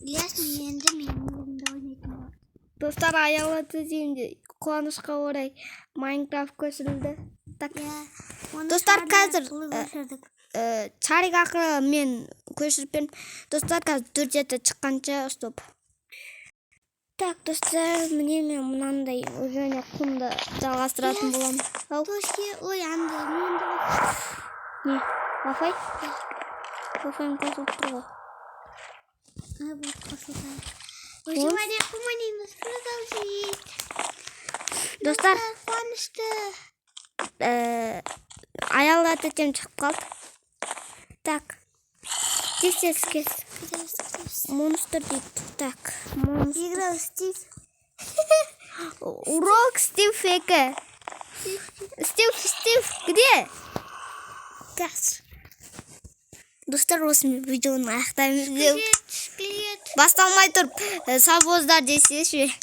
İlyas енді менің ойнайтын. Dostlar ayarladı şimdi. Konuşka oraya Minecraft көшірілді. Так. Достар қазір чарик ақыры мен көшіріп бердім. Достар қазір 4 жеті шыққанша стоп. Так, достар, міне мен мынандай өзіне құмды жалғастыратын боламын. Ой, анда. Не? Wi-Fi? Wi-Fi қосылып тұр ғой. Вот қосылды. Сегодня поманимыз, продолжить. Достар, қуанышты. аялдаты тем шығып қалды. Так. Здесь кес. Монстр дейді. Так. Играл Стив. Урок Стив Эке. Стив, где? Қазір. Достар, осы видеоны аяқтаймыз. Склет. Басталмай тұрып, сабоздар десеңізші.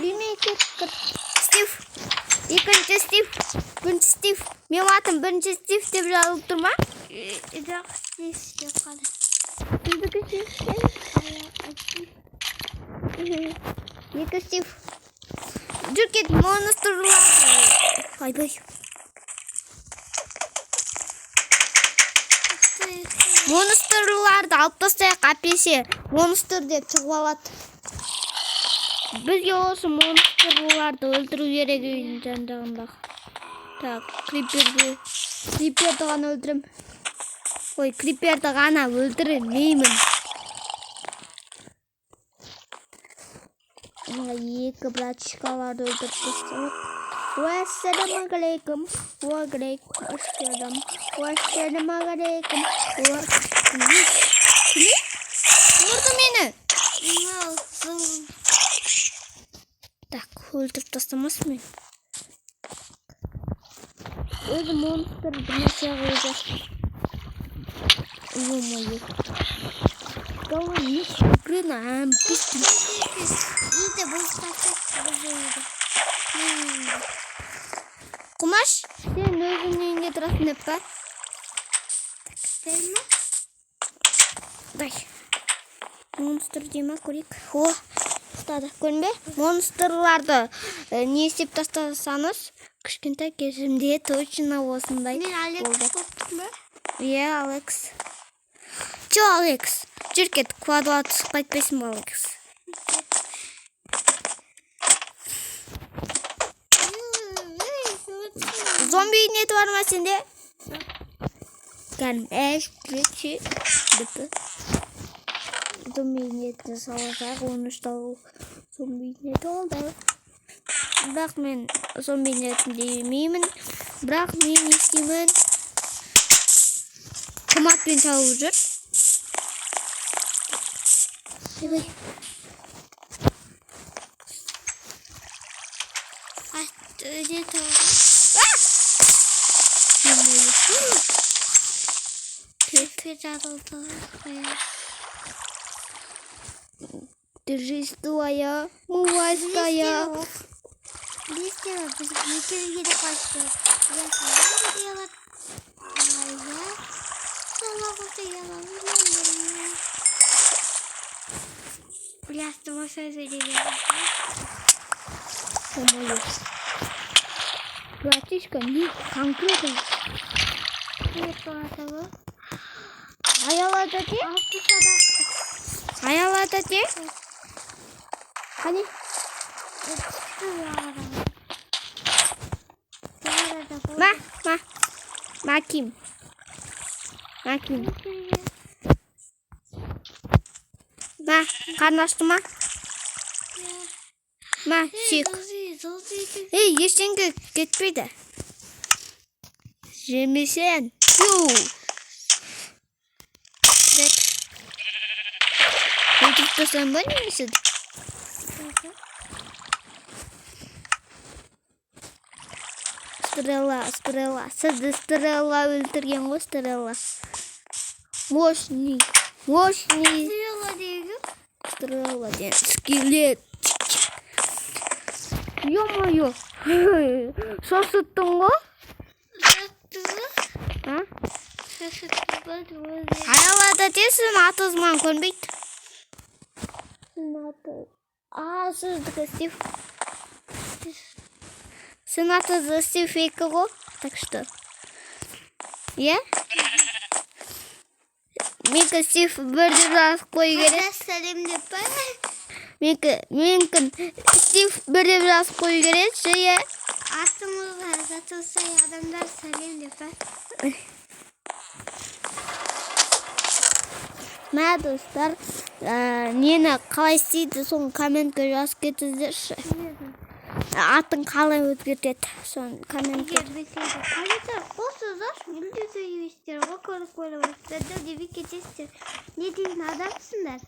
Білмей кетіп. Стив. Екінші Стив. Менің атым бірінші Стив деп жазылып тұр ма? Жоқ, Стив деп қалды. Сіздікі Екі Стив. Жүр кет, монстрлар. Айбай. Монстрларды алып тастайық, әпеше. Монстр деп шығып алады. Бізге осы монстрларды өлтіру керек үйдің жан-жағындағы. Так, Криперді ғана өлтірем. Ой, Криперді ғана өлтірмеймін. Екі братчикаларды өлтіріп тастайық. Уассаламағалейкум. Уассаламағалейкум. Кім? Ұрды мені. Так, өлтіріп тастамас мен. Өзі монстр бірнеше қойды. Ой-ой. Голова грына. İyi bu istasyonda. Құмаш, сен өзің үйіңде тұрасың деп па? Берме. Дай. Монстр дейма көрейік. О, ұстады. Көрінбе? Монстрларды не істеп тастасаңыз, кішкентай кезімде точно осындай болды. Мен Алекс боптым ба? Иә, Алекс. Чо, Алекс? Жүр кет, квадрат қайтпайсың ба, Алекс? Зомби неті бар ма сенде? Кәнім, әшкілетші. Зомби неті саласақ, оны ұштау зомби неті алды. Бірақ мен зомби нетін демеймін. Бірақ мен естеймін. Қыматпен салып жүр. Ебай. Öyle doğru. Köpek oldu. Держись, твоя мувайская. Листья, листья где-то пошли. Я сама делала. Я сама постояла. Бля, что мы все сделали? Братишка, не конкретно. Аялада те? Аялада те? Қане? Маким. Қарны ашты ма? Шек. Ей, ештеңе кетпейді. Жемесен. Өлтіріп тастайын ба немесе? Стрелла. Сізді стрелла өлтірген ғой, стрелла. Мощный. Стрелла ден. Скелет. Ё-моё. Сосыттың ғой? Аялада десін атызман көнбейді. Сіздікі Стив. Сын атызы Стив Фейкі ғой. Так что. Е? Менкі Стив бірді біраз қой керек. Сәлем деп па? Менкін Стив бірді біраз қой керек. Жиі. Атымызға жатылса адамдар сәлем деп па? Мә достар, нені қалай істейді соны комментке жазып кетіңіздерші. Атын қалай өзгертеді соны комментке. Егер бесейді комментар қосыңыздар, мүлдеті еместер, оқылық ойлабастырды деп кетесіздер. Не дейін адамсыңдар?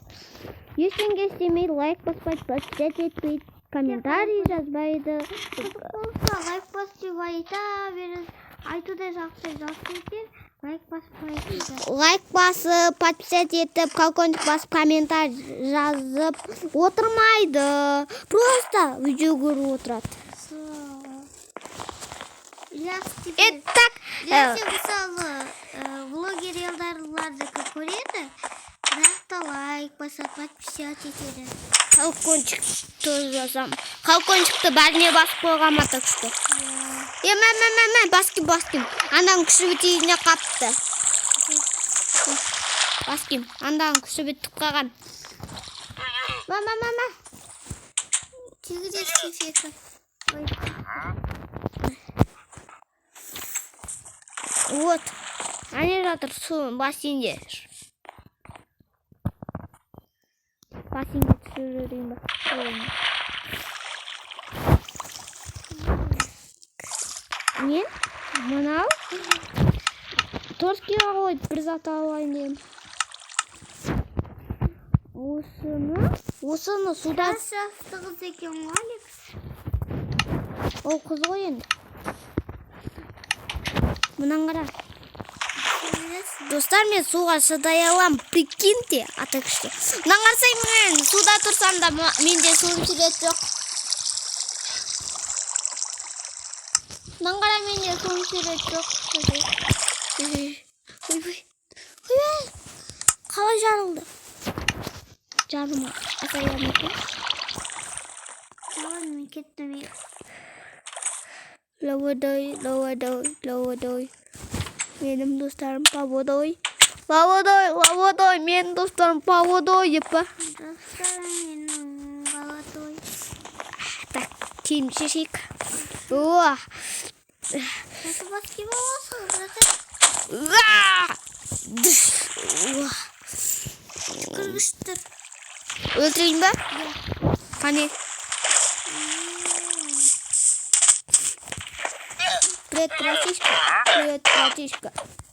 Ештеңе істемей, лайк баспайды, подписать етпейді, комментарий жазбайды. Болса лайк басып айта беріңіз. Айтудай жақсы етер. Лайк басып Лайк басып, подписать етіп, колокольчик басып, комментарий жазып отырмайды. Просто видео көріп отырады. Так. Если мысалы блогер елдарларды көреді, бірақ лайк басып, подписать етеді. Колокольчик тоже жазам. Колокольчикті бәріне басып қойғама, так что. Баским. Андан күші бітейіне қапты. Баским. Андан күші бітіп қаған. Мама. Тегіде Стив. Вот. Ане жатыр су бассейнде. Бассейнге түсірейін ба. Не? Мынау? Торскиға қойып бір зат алайын деймін. Осыны суда... Жасты қыз екен Алекс. Ол қыз ғой енді. Мұнан қара. Достар, мен суға шыдай алам, прикиньте, атак что. Мұнан қарсай мен суда тұрсам да менде суым жүрет жоқ. Мұнан қара менде суым жүрет жоқ. Ой, қалай жарылды? Жарылма, атайам екен. Жалын мен кеттім. Лавадой. Менің достарым паводой. Менің достарым паводой, епа. Достарым менің баладой. Так, киім шешейік. О! Осы баски боласың, Кіргіштір. Өлтірейін ба? Қане? Привет, братишка.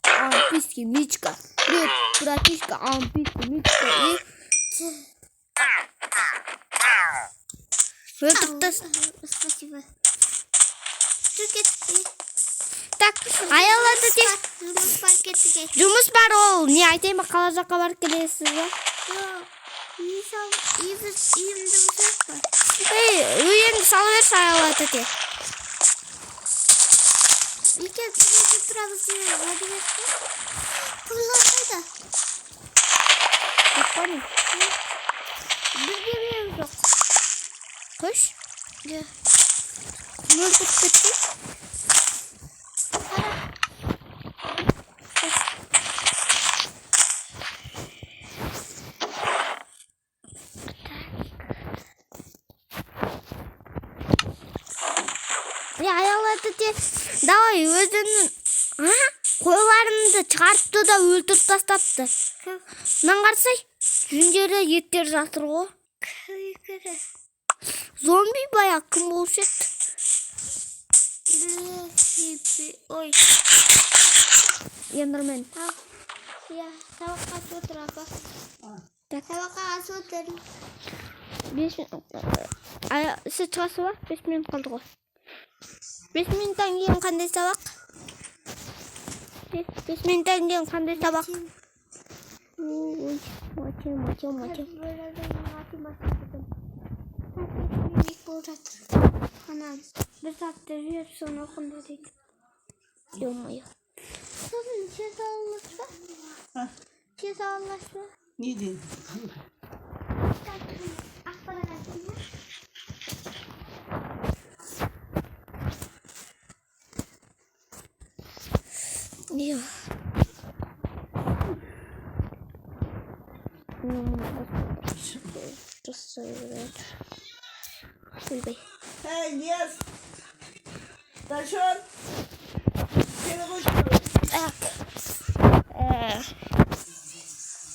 Ампийский Мичка. Привет, братишка. Ампийский Мичка. Спасибо. Так, аялады де. Жұмыс бар ол. Не айтайын ба, қала жаққа барып келесіз ба? Үйімді бұзақ па? Үйімді салы берші аялады де. Екен, күнеті тұрамыз деме, ғады берші? Құлылар қайда? Қақпаны? Бірге берем жоқ. Қош? Мөлтіп кетті? Аялады де, давай өзінің қойларымды шығарыпты да өлтіріп тастапты. Мұнан қарсай, жүндері еттер жатыр ғой. Зомби бая кім болушы еді? Ой. Ендермен. Сабаққа асып отыр, апа. Сабаққа асып отыр. Сіз шығасы ба? 5 минут қалды ғой. 5 минуттан кейін қандай сабақ? 5 минуттан кейін қандай сабақ? Мачем. Анан бір сәтті жүріп соны оқында дейді. Ё-моё. Dostum şey sağlaşma. Ha, Şey sağlaşma. ne diyeyim? Akbara gelsin. Yok. Just so that. Uy. Hey, yes. Taşon. Seni koş. Tak.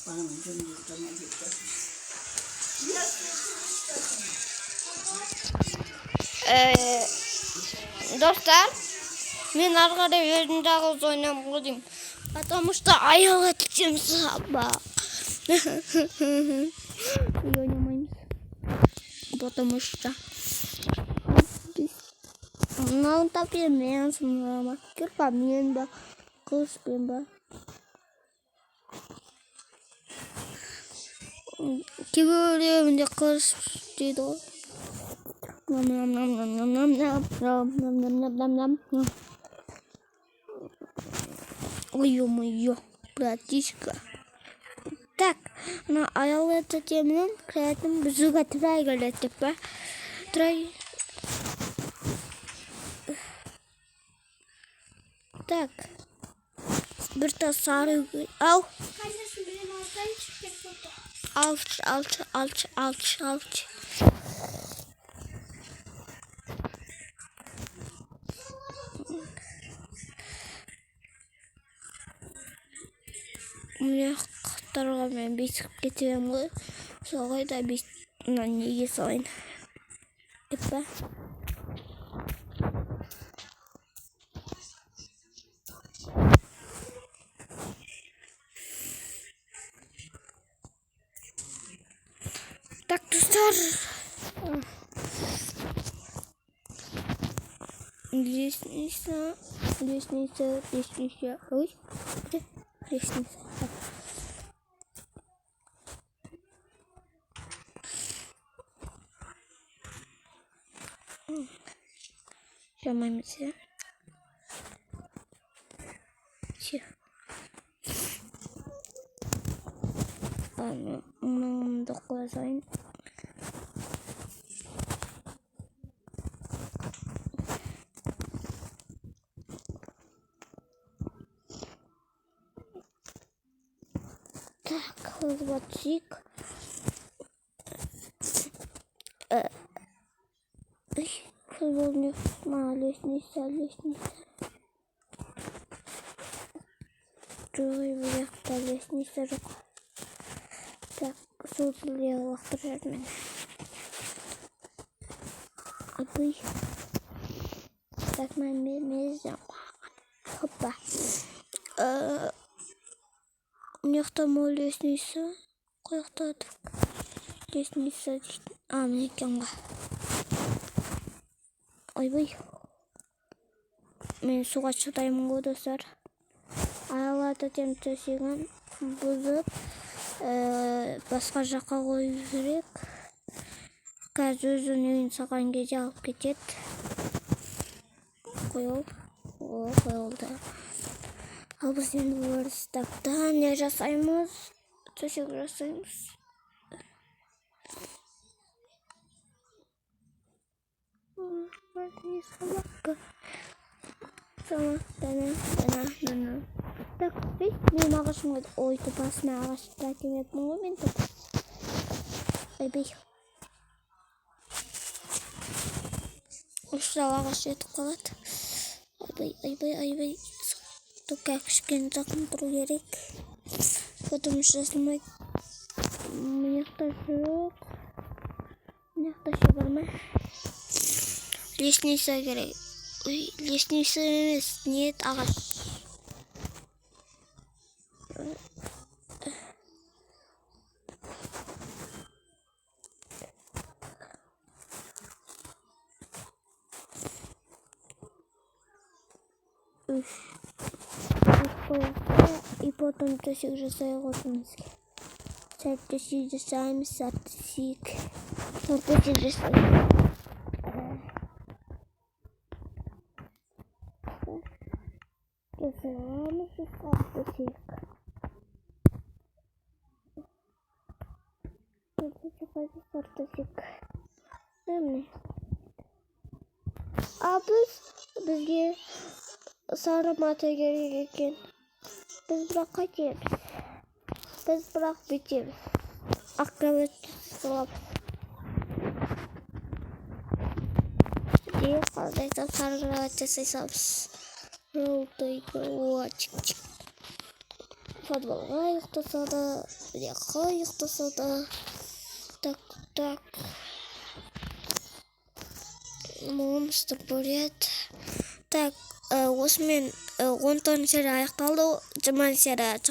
Bana mı dönüyor? Tamam, yeter. Yes. Dostlar, men arkada yerinde oynayıp koydum. Потому что ayağım sabah. Oynamayız. Потому что ну tapi men sama kirpa men ba kız ben ba. Kim öyle kız dedi. Nam nam nam nam nam nam nam nam nam nam nam nam nam. Ой-ё-моё, братишка. Так, на аял это темным креативным бізуға тұрай келеді ба? Тұрай. Так. Bir de sarı. Al. Alç. Міне қақтарға мен бесіп кетемін ғой. Соғай да бесіп неге салайын. Деп па? Так, достар. Лестница. Ой, где? Лестница. Jamaica. Че? Ладно, такое займ. Так, хватик. Футбольный лестница. Джой, выехала лестница. Так, судья лахтырар мен. Абый. Так, мен мезем. Хопа. Мынякта мо лестница? Коякта лестница. Мына экенга. Ойбой. Мен суга чыдаймын го достор. Аяларда темтөшүгөн бузуп башка жакка коюу керек. Қазір өзүнүн үйүн саган кезде алып кетет. Коюлду. Ал биз энди буларды стактан не жасайбыз? Төшөк жасайбыз. Дана. Так, мен ағашымға ойты басына ағашта темеппін ғой мен топ. Айбай. Ұшырау ағаш жетіп қалады. Айбай. Топқа кішкен жақын тұру керек. Потому что жасылмай. Мынақта жоқ. Мынақта ше бар ма? Лестница керек. Ой, лестница емес, нет ағаш. И потом төсек жасай қосыңыз. Төсек жасаймыз, төсек жасаймыз. Жасаймыз. қайда сортасек. Эмне? Бізге сары мата керек екен. Біз бірақ қайтеміз. Біз бірақ бітеміз. Аққабет саламыз. Қайда сары мата жасаймыз. Желтый крылочек. Подвалға ұйықтаса да, яққа ұйықтаса да. Так. Монстр бурет. Так, осымен 10 серия аяқталды. 20 серия